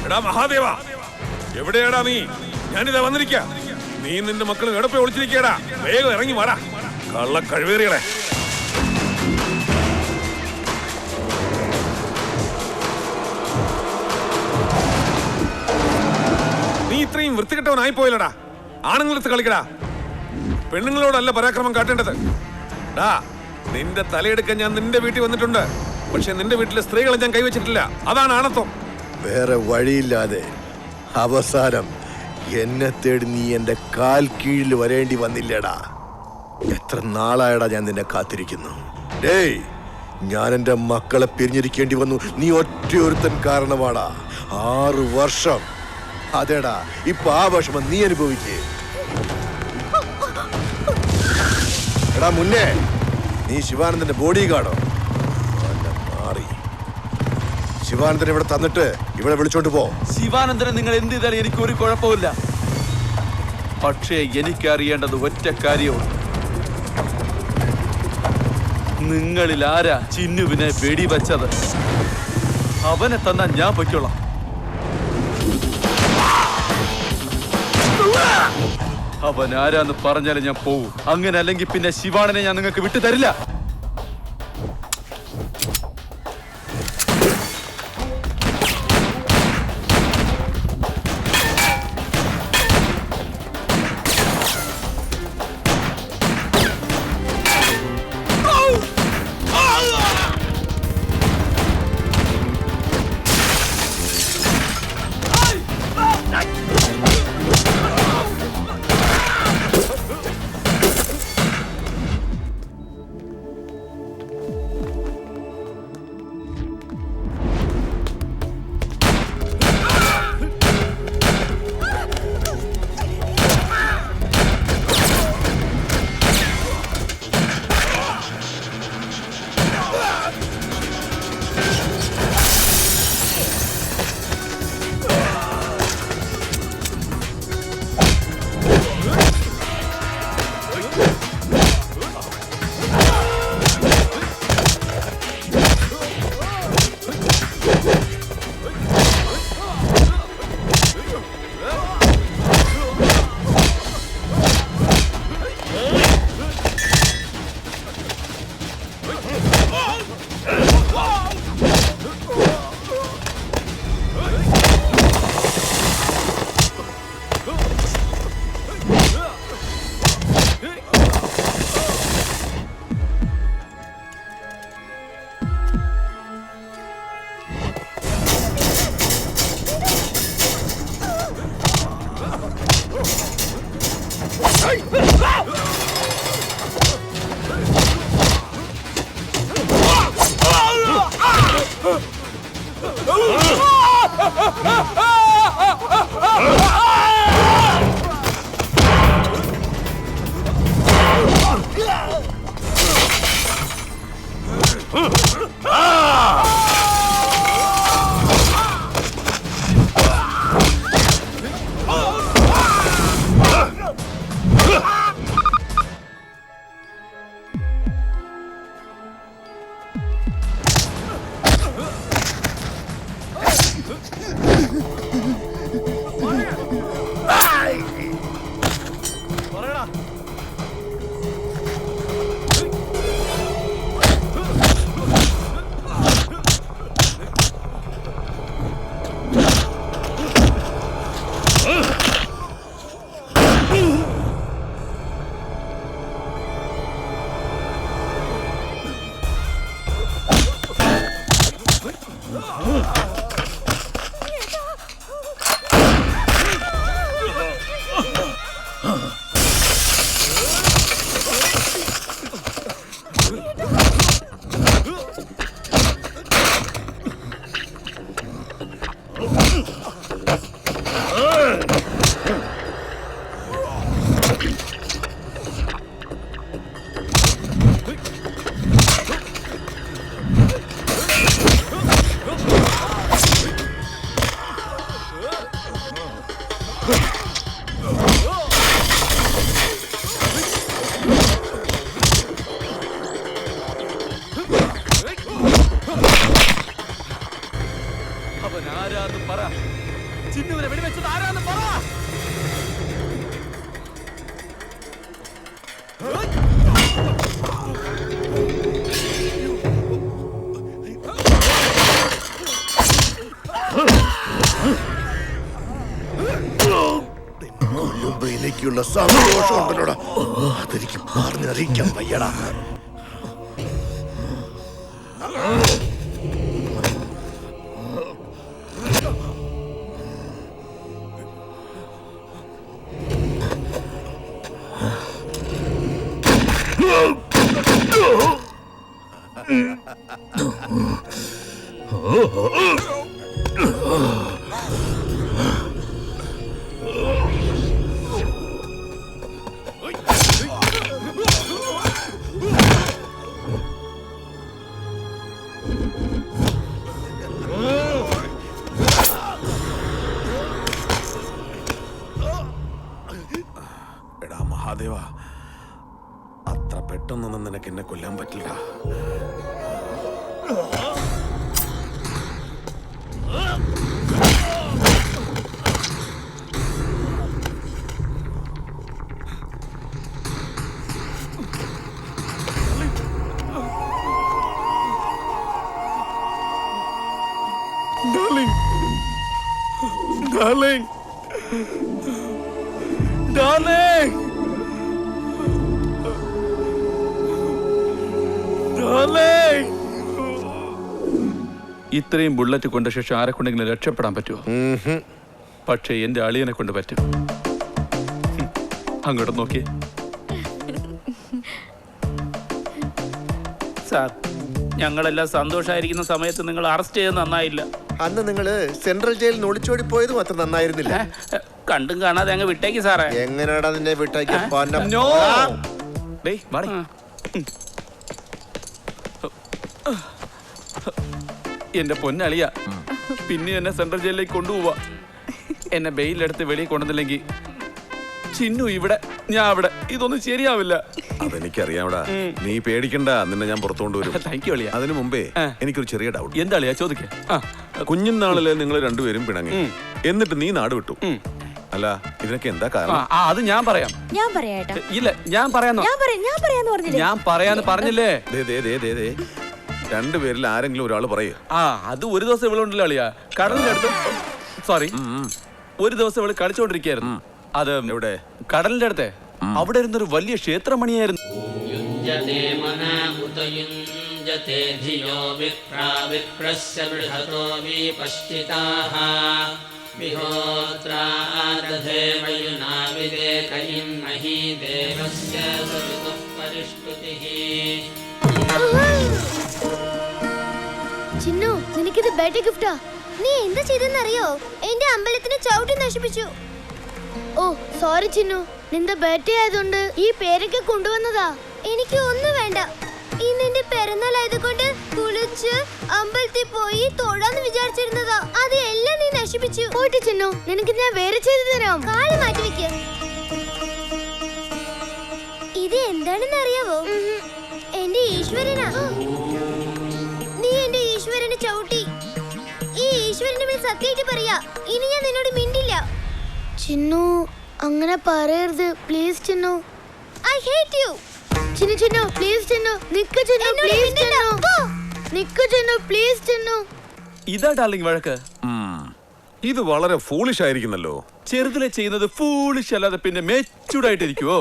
എടാ മഹാദേവ, എവിടെയാടാ നീ? ഞാനിതാ വന്നിരിക്ക. നീ നിന്റെ മക്കളും എടപ്പെ ഒളിച്ചിരിക്കടാ. വേഗം ഇറങ്ങി വാടാ കള്ള കഴിവേറികളെ. നീ ഇത്രയും വൃത്തികെട്ടവനായി പോയില്ലടാ. ആണുങ്ങളെടുത്ത് കളിക്കടാ, പെണ്ണുങ്ങളോടല്ല പരാക്രമം കാട്ടേണ്ടത്. ഡാ, നിന്റെ തലയെടുക്കാൻ ഞാൻ നിന്റെ വീട്ടിൽ വന്നിട്ടുണ്ട്. പക്ഷെ നിന്റെ വീട്ടിലെ സ്ത്രീകളെ ഞാൻ കൈവച്ചിട്ടില്ല. അതാണ് ആണത്വം. വേറെ വഴിയില്ലാതെ അവസാനം എന്നെ തേടി നീ എന്റെ കാൽ കീഴിൽ വരേണ്ടി വന്നില്ലടാ. എത്ര നാളായടാ ഞാൻ നിന്നെ കാത്തിരിക്കുന്നു. ഡേയ്, ഞാൻ എന്റെ മക്കളെ പിരിഞ്ഞിരിക്കേണ്ടി വന്നു. നീ ഒറ്റയൊരുത്തൻ കാരണമാടാ. 6 വർഷം. അതേടാ, ഇപ്പൊ ആ വിഷമം നീ അനുഭവിക്കേ. എടാ മുന്നേ, നീ ശിവാനന്ദന്റെ ബോഡി ഗാർഡോ? മാറി. ശിവാനന്ദൻ ഇവിടെ തന്നിട്ട് ഇവിടെ വിളിച്ചോണ്ട് പോ. ശിവാനന്ദനെ നിങ്ങൾ എന്ത് ചെയ്താലും എനിക്ക് ഒരു കുഴപ്പമില്ല. പക്ഷേ എനിക്കറിയേണ്ടത് ഒറ്റ കാര്യവും. നിങ്ങളിൽ ആരാ ചിന്നുവിനെ വെടിവെച്ചത്? അവനെ തന്നാ ഞാൻ പൊയ്ക്കോളാം. അവൻ ആരാന്ന് പറഞ്ഞാലേ ഞാൻ പോവും. അങ്ങനെ അല്ലെങ്കിൽ പിന്നെ ശിവാണനെ ഞാൻ നിങ്ങൾക്ക് വിട്ടു തരില്ല. ചിന്നുവിനെ വെടിവെച്ചത് ആരാന്ന് പറ. കൊല്ലുമ്പോ എനിക്കുള്ള സന്തോഷം ഉണ്ടല്ലോടാ, അതെനിക്ക് പറഞ്ഞറിയിക്കാൻ വയ്യടാ. എടാ മഹാദേവ, അത്ര പെട്ടെന്നൊന്നും നിനക്ക് എന്നെ കൊല്ലാൻ പറ്റില്ല. Darling! Darling! Darling! ഇത്രയും ബുള്ളറ്റ് കൊണ്ട ശേഷം ആരെ കൊണ്ടെങ്കിലും രക്ഷപ്പെടാൻ പറ്റുമോ? പക്ഷേ എന്റെ അളിയനെ കൊണ്ട് പറ്റും. അങ്ങോട്ട് നോക്കിയേ. സാർ, ഞങ്ങളെല്ലാം സന്തോഷമായിരിക്കുന്ന സമയത്ത് നിങ്ങൾ അറസ്റ്റ് ചെയ്ത് നന്നായില്ല. അന്ന് നിങ്ങള് സെൻട്രൽ ജയിലിൽ ഒളിച്ചോടി പോയതും അത്ര നന്നായിരുന്നില്ല. കണ്ടും കാണാതെ അങ്ങ് വിട്ടേക്ക് സാറേ. എങ്ങനെയാടാ നിന്നെ വിട്ടേക്ക്? No! ഡേയ്, വാടി. എന്റെ പൊന്നളിയ, പിന്നെ എന്നെ സെൻട്രൽ ജയിലിലേക്ക് കൊണ്ടുപോവാ. എന്നെ ബെയിലെടുത്ത് വെളിയിൽ കൊണ്ടുവന്നില്ലെങ്കിൽ ചിന്നു ഇവിടെ, ഞാൻ അവിടെ. ഇതൊന്നും ശരിയാവില്ല. അതെനിക്കറിയാവിടാ, നീ പേടിക്കണ്ട, നിന്നെ ഞാൻ പുറത്തു കൊണ്ടുവരും. താങ്ക് യു അളിയ. അതിനു മുമ്പേ എനിക്കൊരു ചെറിയ ഡൗട്ട്. എന്താ അളിയ ചോദിക്കേ? കുഞ്ഞുനാളില് നിങ്ങൾ രണ്ടുപേരും പിണങ്ങി, എന്നിട്ട് നീ നാട് വിട്ടു. അല്ല, ഇതിനൊക്കെ എന്താ കാരണം? അത് ഞാൻ പറയാം. ഞാൻ പറയാട്ടാ. ഇല്ല, ഞാൻ പറയാന്ന് പറഞ്ഞില്ലേ? ഞാൻ പറയാന്ന് പറഞ്ഞില്ലേ? രണ്ടുപേരിൽ ആരെങ്കിലും ഒരാൾ പറയൂ. അത് ഒരു ദിവസം ഇവളുണ്ടല്ലോ അളിയ, കടലിന്റെ അടുത്ത്. സോറി, ഒരു ദിവസം ഇവള് കളിച്ചോണ്ടിരിക്കായിരുന്നു. അത് എവിടെ? കടലിന്റെ അടുത്ത്. അവിടെ ഇരുന്നൊരു വലിയ ക്ഷേത്രമണിയായിരുന്നു. युञ्जते मना उत युञ्जते धियो विप्रा विप्रस्य बृहतो विपश्चिताः विहोत्रा दधे वयुना विदेत इन्मही देवस्य सवितुः परिष्टुतिः. ചിന്നു, നിനക്കിത് ബർത്ത്ഡേ ഗിഫ്റ്റാ. നീ എന്താ ചെയ്തെന്നറിയോ? എന്റെ അമ്പലത്തിന് ചവിട്ടി നശിപ്പിച്ചു. ഓ സോറി ചിന്നു, നിന്റെ ബർത്ത്ഡേ ആയതുകൊണ്ട് ഈ പേരൊക്കെ കൊണ്ടുവന്നതാ. എനിക്ക് ഒന്നും വേണ്ട. ഇന്ന് എന്റെ പിറന്നാൾ ആയതുകൊണ്ട് കുളിച്ച് അമ്പലത്തിൽ പോയി തൊഴാന്ന് വിചാരിച്ചിരുന്നതാ. അത് എല്ലാം നീ നശിപ്പിച്ചു. പോയിട്ട് ചിന്നു, നിനക്ക് ഞാൻ വേറെ ചെയ്തു തരാം. കാല് മാറ്റി വെക്ക്. ഇത് എന്താണെന്ന് അറിയാവോ? എന്റെ ഈശ്വരനാ. നീ എന്റെ ഈശ്വരനെ ചവിട്ടി. ഈ ഈശ്വരന്റെ മേൽ സത്യമായിട്ട് പറയാ, ഇനി ഞാൻ നിന്നോട് മിണ്ടില്ല. ചിന്നു, അങ്ങനെ പറയരുത് please Chinnu. I hate you. Chinnu Chinnu please Chinnu. Nick Chinnu please Chinnu. Nick Chinnu please Chinnu. ഇതാ ഡാർലിംഗ് വഴക്ക്. ഇത് വളരെ ഫൂളിഷ് ആയിരിക്കുന്നല്ലോ. ചെറുതിലെ ചെയ്യുന്നത് ഫൂളിഷ് അല്ലാതെ പിന്നെ മെച്ചൂർഡായിട്ടിരിക്കുവോ?